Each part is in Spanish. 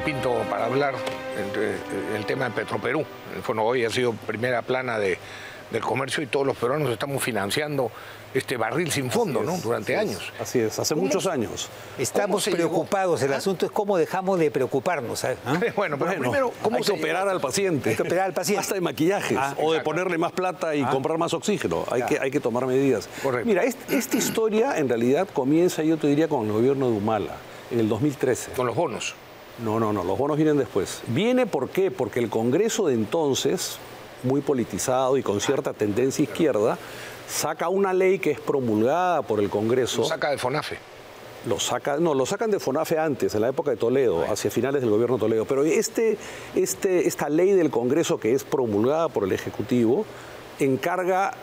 Pinto para hablar el tema de Petroperú. Bueno, hoy ha sido primera plana del comercio y todos los peruanos estamos financiando este barril sin fondo, ¿no? Durante años. Así es, hace muchos años. Estamos preocupados, el asunto es cómo dejamos de preocuparnos, ¿sabes? Bueno, pero primero, ¿cómo hay que operar al paciente? Hay que operar al paciente. Basta de maquillajes, o de ponerle más plata y comprar más oxígeno. Hay que tomar medidas. Correcto. Mira, esta historia en realidad comienza, yo te diría, con el gobierno de Humala, en el 2013. Con los bonos. No, los bonos vienen después. ¿Viene por qué? Porque el Congreso de entonces, muy politizado y con cierta tendencia izquierda, saca una ley que es promulgada por el Congreso. Lo saca de FONAFE. Lo sacan de FONAFE antes, en la época de Toledo, hacia finales del gobierno de Toledo. Pero esta ley del Congreso que es promulgada por el Ejecutivo encarga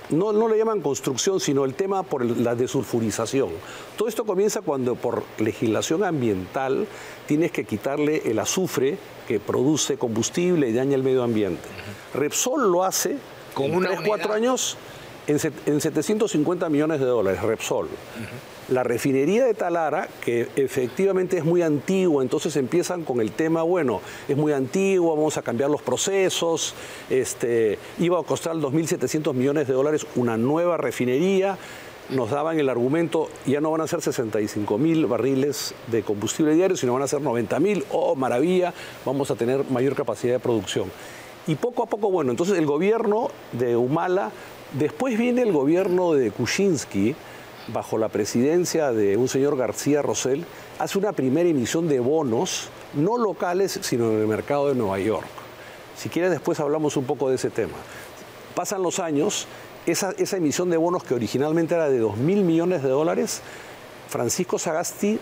no le llaman construcción, sino el tema por la desulfurización. Todo esto comienza cuando por legislación ambiental tienes que quitarle el azufre que produce combustible y daña el medio ambiente. Repsol lo hace con en 3-4 años en 750 millones de dólares, Repsol. La refinería de Talara, que efectivamente es muy antigua, entonces empiezan con el tema, bueno, es muy antigua, vamos a cambiar los procesos, iba a costar 2.700 millones de dólares una nueva refinería, nos daban el argumento, ya no van a ser 65.000 barriles de combustible diario, sino van a ser 90.000, oh, maravilla, vamos a tener mayor capacidad de producción. Y poco a poco, bueno, entonces el gobierno de Humala, después viene el gobierno de Kuczynski, bajo la presidencia de un señor García Rosell, hace una primera emisión de bonos, no locales, sino en el mercado de Nueva York. Si quieres, después hablamos un poco de ese tema. Pasan los años, esa emisión de bonos que originalmente era de 2.000 millones de dólares, Francisco Sagasti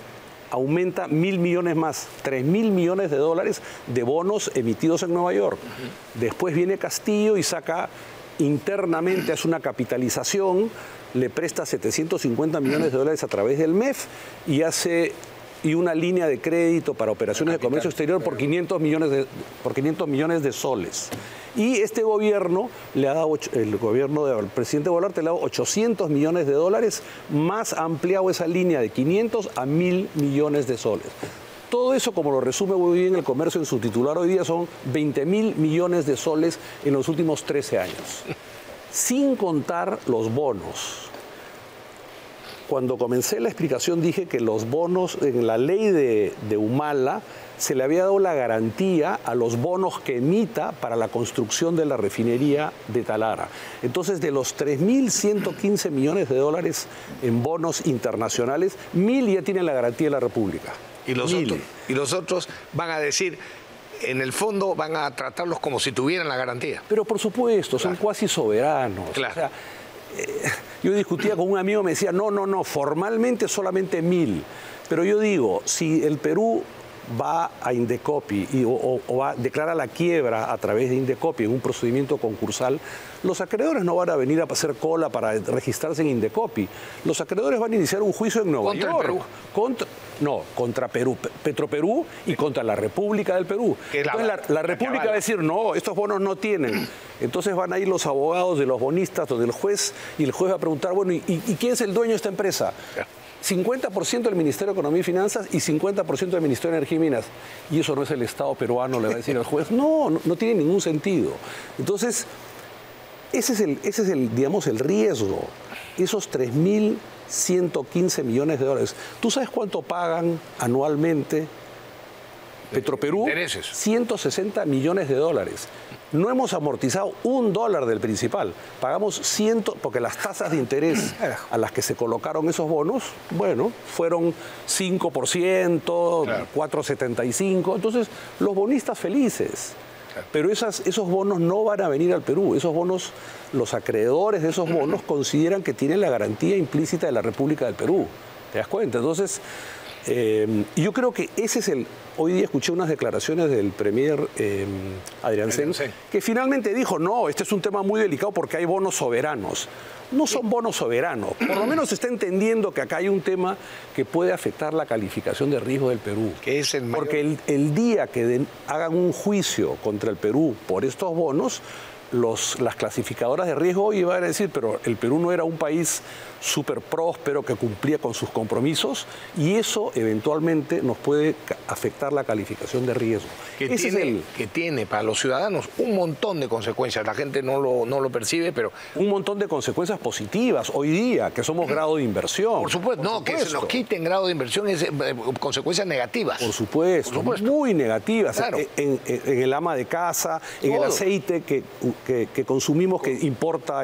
aumenta 1.000 millones más, 3.000 millones de dólares de bonos emitidos en Nueva York. Después viene Castillo y saca internamente, hace una capitalización, le presta 750 millones de dólares a través del MEF y una línea de crédito para operaciones de comercio exterior por 500 millones de soles. Y este gobierno le ha dado, el gobierno del presidente Boluarte le ha dado 800 millones de dólares, más ha ampliado esa línea de 500 a 1.000 millones de soles. Todo eso, como lo resume muy bien el comercio en su titular hoy día, son 20.000 millones de soles en los últimos 13 años. Sin contar los bonos. Cuando comencé la explicación dije que los bonos, en la ley de Humala, se le había dado la garantía a los bonos que emita para la construcción de la refinería de Talara. Entonces, de los 3.115 millones de dólares en bonos internacionales, 1.000 ya tienen la garantía de la República. Y los otros van a decir, en el fondo van a tratarlos como si tuvieran la garantía. Pero por supuesto, son cuasi soberanos. Claro. O sea, yo discutía con un amigo, me decía, no, formalmente solamente 1.000. Pero yo digo, si el Perú va a Indecopi o declara la quiebra a través de Indecopi en un procedimiento concursal, los acreedores no van a venir a hacer cola para registrarse en Indecopi. Los acreedores van a iniciar un juicio en Nueva York. ¿Contra el Perú? Contra Perú, Petroperú y contra la República del Perú. Entonces la República va a decir, no, estos bonos no tienen. Entonces van a ir los abogados de los bonistas o del juez y el juez va a preguntar, bueno, ¿y quién es el dueño de esta empresa? 50% del Ministerio de Economía y Finanzas y 50% del Ministerio de Energía y Minas. Y eso no es el Estado peruano, le va a decir al juez. No tiene ningún sentido. Entonces, ese es digamos, el riesgo. Esos 3.115 millones de dólares. ¿Tú sabes cuánto pagan anualmente Petroperú? Intereses. 160 millones de dólares. No hemos amortizado $1 del principal. Pagamos 100, porque las tasas de interés a las que se colocaron esos bonos, bueno, fueron 5%, 4,75%. Entonces, los bonistas felices. Pero esos bonos no van a venir al Perú. Esos bonos, los acreedores de esos bonos consideran que tienen la garantía implícita de la República del Perú. ¿Te das cuenta? Entonces, yo creo que ese es Hoy día escuché unas declaraciones del premier Adrián Sen, que finalmente dijo, no, este es un tema muy delicado porque hay bonos soberanos. No son bonos soberanos. Por lo menos se está entendiendo que acá hay un tema que puede afectar la calificación de riesgo del Perú. Que es el mayor... Porque el día que hagan un juicio contra el Perú por estos bonos, las clasificadoras de riesgo iban a decir, pero el Perú no era un país súper próspero que cumplía con sus compromisos y eso eventualmente nos puede afectar la calificación de riesgo. Que tiene para los ciudadanos un montón de consecuencias. La gente no lo percibe, pero... Un montón de consecuencias positivas hoy día, que somos grado de inversión. Por supuesto, que se nos quiten grado de inversión es consecuencias negativas. Por supuesto, muy negativas. Claro. En el ama de casa, en el aceite que consumimos, que importa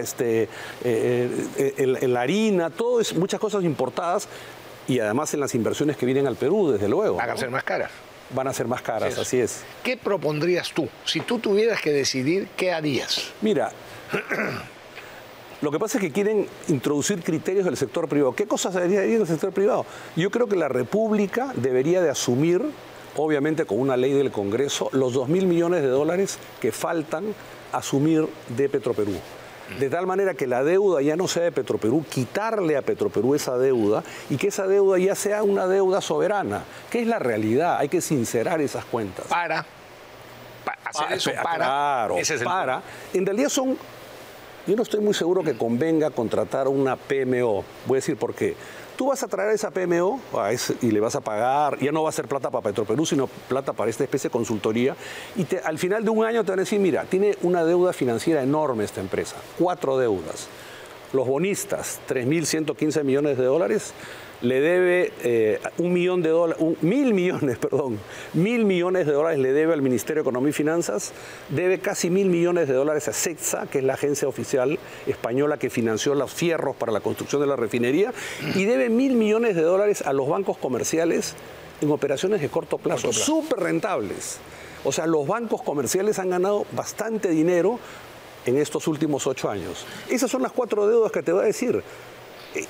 en la harina, todo es muchas cosas importadas y además en las inversiones que vienen al Perú, desde luego. Van a ser más caras. Van a ser más caras, así es. ¿Qué propondrías tú? Si tú tuvieras que decidir, ¿qué harías? Mira, lo que pasa es que quieren introducir criterios del sector privado. ¿Qué cosas haría en el sector privado? Yo creo que la República debería de asumir, obviamente con una ley del Congreso, los 2.000 millones de dólares que faltan asumir de Petroperú. De tal manera que la deuda ya no sea de Petroperú, quitarle a Petroperú esa deuda y que esa deuda ya sea una deuda soberana, que es la realidad, hay que sincerar esas cuentas. Para hacer eso, Claro, ese es en realidad yo no estoy muy seguro que convenga contratar una PMO, voy a decir por qué. Tú vas a traer esa PMO y le vas a pagar, ya no va a ser plata para Petroperú, sino plata para esta especie de consultoría. Y al final de un año te van a decir, mira, tiene una deuda financiera enorme esta empresa, 4 deudas. Los bonistas, 3.115 millones de dólares, le debe $1.000 millones de dólares le debe al Ministerio de Economía y Finanzas, debe casi $1.000 millones de dólares a CETSA, que es la agencia oficial española que financió los fierros para la construcción de la refinería, y debe $1.000 millones de dólares a los bancos comerciales en operaciones de corto plazo, súper rentables. O sea, los bancos comerciales han ganado bastante dinero en estos últimos 8 años. Esas son las 4 deudas que te voy a decir.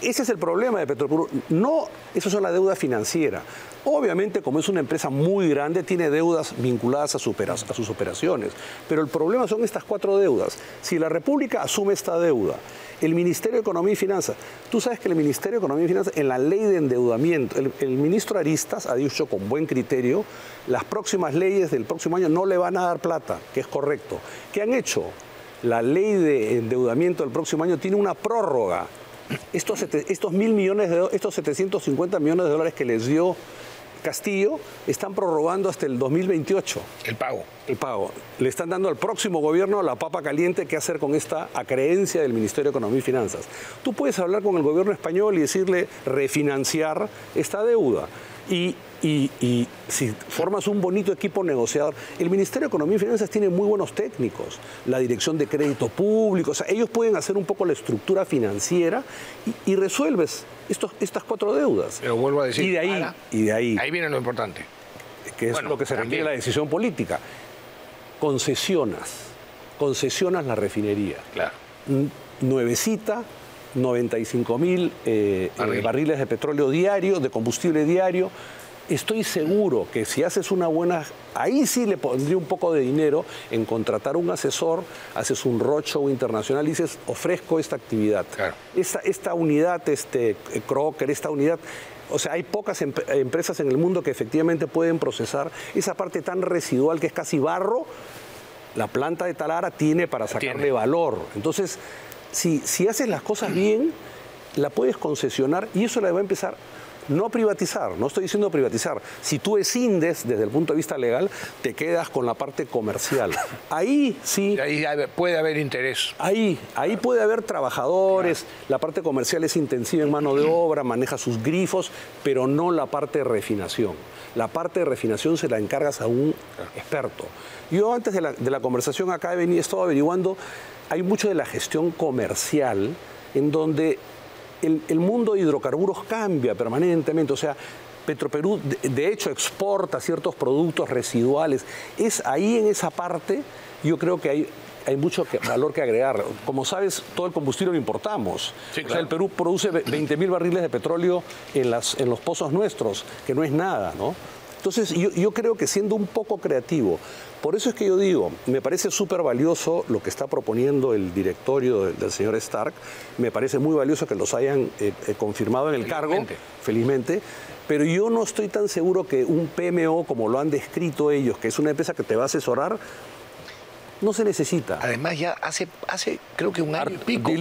Ese es el problema de Petroperú. No, eso es la deuda financiera. Obviamente, como es una empresa muy grande, tiene deudas vinculadas a sus operaciones. Pero el problema son estas 4 deudas. Si la República asume esta deuda, el Ministerio de Economía y Finanzas, tú sabes que el Ministerio de Economía y Finanzas, en la ley de endeudamiento, el ministro Aristas ha dicho con buen criterio, las próximas leyes del próximo año no le van a dar plata, que es correcto. ¿Qué han hecho? La ley de endeudamiento del próximo año tiene una prórroga. Estos 750 millones de dólares que les dio Castillo están prorrogando hasta el 2028. El pago. Le están dando al próximo gobierno la papa caliente qué hacer con esta acreencia del Ministerio de Economía y Finanzas. Tú puedes hablar con el gobierno español y decirle refinanciar esta deuda. Y si formas un bonito equipo negociador, el Ministerio de Economía y Finanzas tiene muy buenos técnicos, la Dirección de Crédito Público, o sea, ellos pueden hacer un poco la estructura financiera y resuelves estas 4 deudas. Pero vuelvo a decir, y de ahí viene lo importante. Que es lo que se requiere la decisión política. Concesionas la refinería. Claro. Nuevecita, 95.000 barriles de petróleo diario, de combustible diario. Estoy seguro que si haces una buena... Ahí sí le pondría un poco de dinero en contratar un asesor, haces un roadshow internacional y dices, ofrezco esta actividad. Claro. Esta unidad, Crocker, esta unidad... O sea, hay pocas empresas en el mundo que efectivamente pueden procesar esa parte tan residual que es casi barro. La planta de Talara tiene para sacarle valor. Entonces, si haces las cosas bien, la puedes concesionar y eso la va a empezar... No privatizar, no estoy diciendo privatizar. Si tú escindes desde el punto de vista legal, te quedas con la parte comercial. Ahí sí... Ahí puede haber interés. Ahí puede haber trabajadores, la parte comercial es intensiva en mano de obra, maneja sus grifos, pero no la parte de refinación. La parte de refinación se la encargas a un experto. Yo antes de la conversación acá he estado averiguando, hay mucho de la gestión comercial en donde... El mundo de hidrocarburos cambia permanentemente, o sea, Petroperú de hecho exporta ciertos productos residuales. Es ahí en esa parte, yo creo que hay mucho valor que agregar. Como sabes, todo el combustible lo importamos. Sí, claro. O sea, el Perú produce 20.000 barriles de petróleo en los pozos nuestros, que no es nada, ¿no? Entonces, yo creo que siendo un poco creativo, por eso es que yo digo, me parece súper valioso lo que está proponiendo el directorio del señor Stark, me parece muy valioso que los hayan confirmado en el cargo, felizmente, pero yo no estoy tan seguro que un PMO, como lo han descrito ellos, que es una empresa que te va a asesorar, No se necesita. Además, ya hace creo que un año y pico.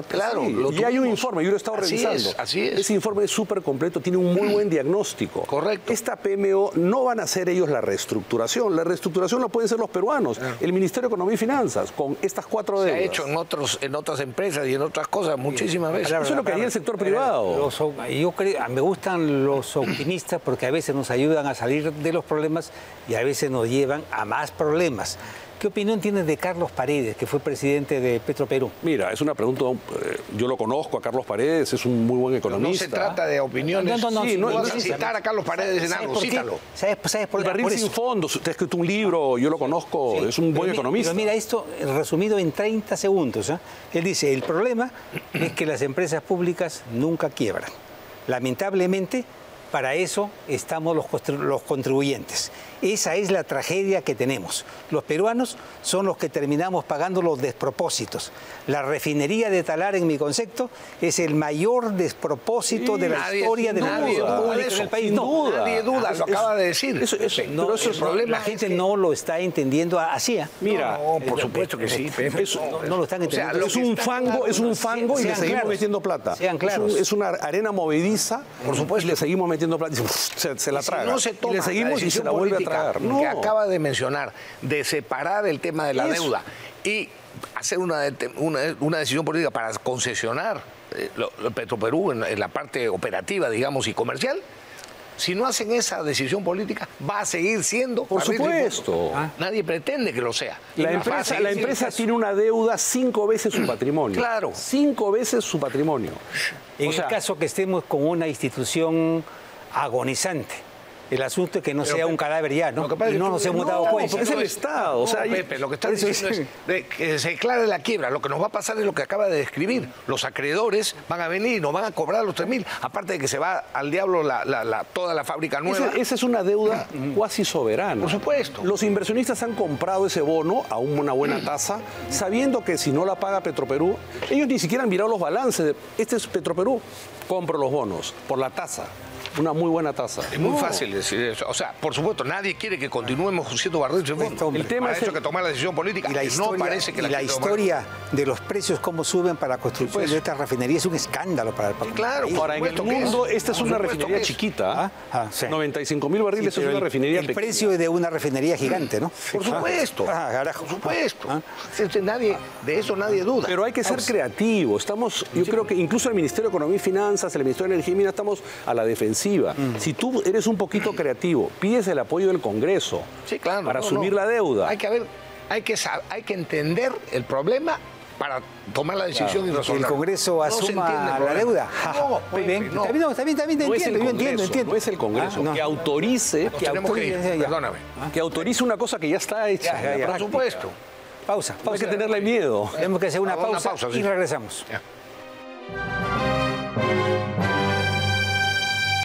Claro, lo ya hay un tuvimos. informe, yo lo he estado revisando. Así es. Ese informe es súper completo, tiene un muy buen diagnóstico. Correcto. Esta PMO no van a hacer ellos la reestructuración. La reestructuración la pueden hacer los peruanos. El Ministerio de Economía y Finanzas, con estas 4 deudas. Se ha hecho en otras empresas y en otras cosas muchísimas veces. Eso es lo que haría el sector privado. Yo creo, me gustan los optimistas porque a veces nos ayudan a salir de los problemas y a veces nos llevan a más problemas. ¿Qué opinión tienes de Carlos Paredes, que fue presidente de Petroperú? Mira, es una pregunta, yo lo conozco a Carlos Paredes, es un muy buen economista. No se trata de opiniones. No vas a citar a Carlos Paredes en algo, cítalo. ¿Sabes por El barril sin fondo, usted ha escrito un libro, yo lo conozco, es un buen economista. Pero mira, esto resumido en 30 segundos. Él dice, el problema es que las empresas públicas nunca quiebran. Lamentablemente, para eso estamos los contribuyentes. Esa es la tragedia que tenemos. Los peruanos son los que terminamos pagando los despropósitos. La refinería de Talara, en mi concepto, es el mayor despropósito de la historia de la nación pública en el país. Nadie duda, lo acaba de decir. Pero eso es el problema. La gente no lo está entendiendo así. Mira, por supuesto que sí, Pepe. No lo están entendiendo. Es un fango y le seguimos metiendo plata. Sean claros. Es una arena movediza, por supuesto, y le seguimos metiendo plata y se la traga. No se toma y le seguimos y se la vuelve a tragar. Que acaba de mencionar, de separar el tema de la deuda y hacer una decisión política para concesionar Petroperú en la parte operativa, digamos, y comercial. Si no hacen esa decisión política, va a seguir siendo. Por supuesto. Nadie pretende que lo sea. La empresa tiene una deuda 5 veces su patrimonio. Claro. 5 veces su patrimonio. En el caso que estemos con una institución agonizante. El asunto es que no sea un cadáver ya, ¿no? Y no nos hemos dado cuenta. Porque es el Estado. Pepe, lo que está diciendo es que se declare la quiebra. Lo que nos va a pasar es lo que acaba de describir. Los acreedores van a venir y nos van a cobrar los 3.000. Aparte de que se va al diablo toda la fábrica nueva. Esa es una deuda cuasi soberana. Por supuesto. Los inversionistas han comprado ese bono a una buena tasa, sabiendo que si no la paga Petroperú, ellos ni siquiera han mirado los balances. Este es Petroperú. Compro los bonos por la tasa. Una muy buena tasa. Es muy fácil decir eso. O sea, por supuesto, nadie quiere que continuemos siendo barril sin fondo. El tema es que tomar la decisión política. Y la historia, no parece que la historia de los precios, cómo suben para la construcción de estas refinerías, es un escándalo para el país. Claro, ahora en el mundo esta es una refinería chiquita. Sí. 95.000 barriles es una refinería pequeña. El precio de una refinería gigante, ¿no? Por supuesto. Por supuesto. De eso nadie duda. Pero hay que ser creativo. Yo creo que incluso el Ministerio de Economía y Finanzas, el Ministerio de Energía y Minas, estamos a la defensiva. Si tú eres un poquito creativo, pides el apoyo del Congreso para asumir la deuda. Hay que entender el problema para tomar la decisión y resolverlo. Que el Congreso asuma la deuda. Muy bien. Está bien, entiendo. No es el Congreso que autorice, que autorice una cosa que ya está hecha. Por supuesto. Pausa. No hay que tenerle miedo. Tenemos que hacer una pausa y regresamos. Ya.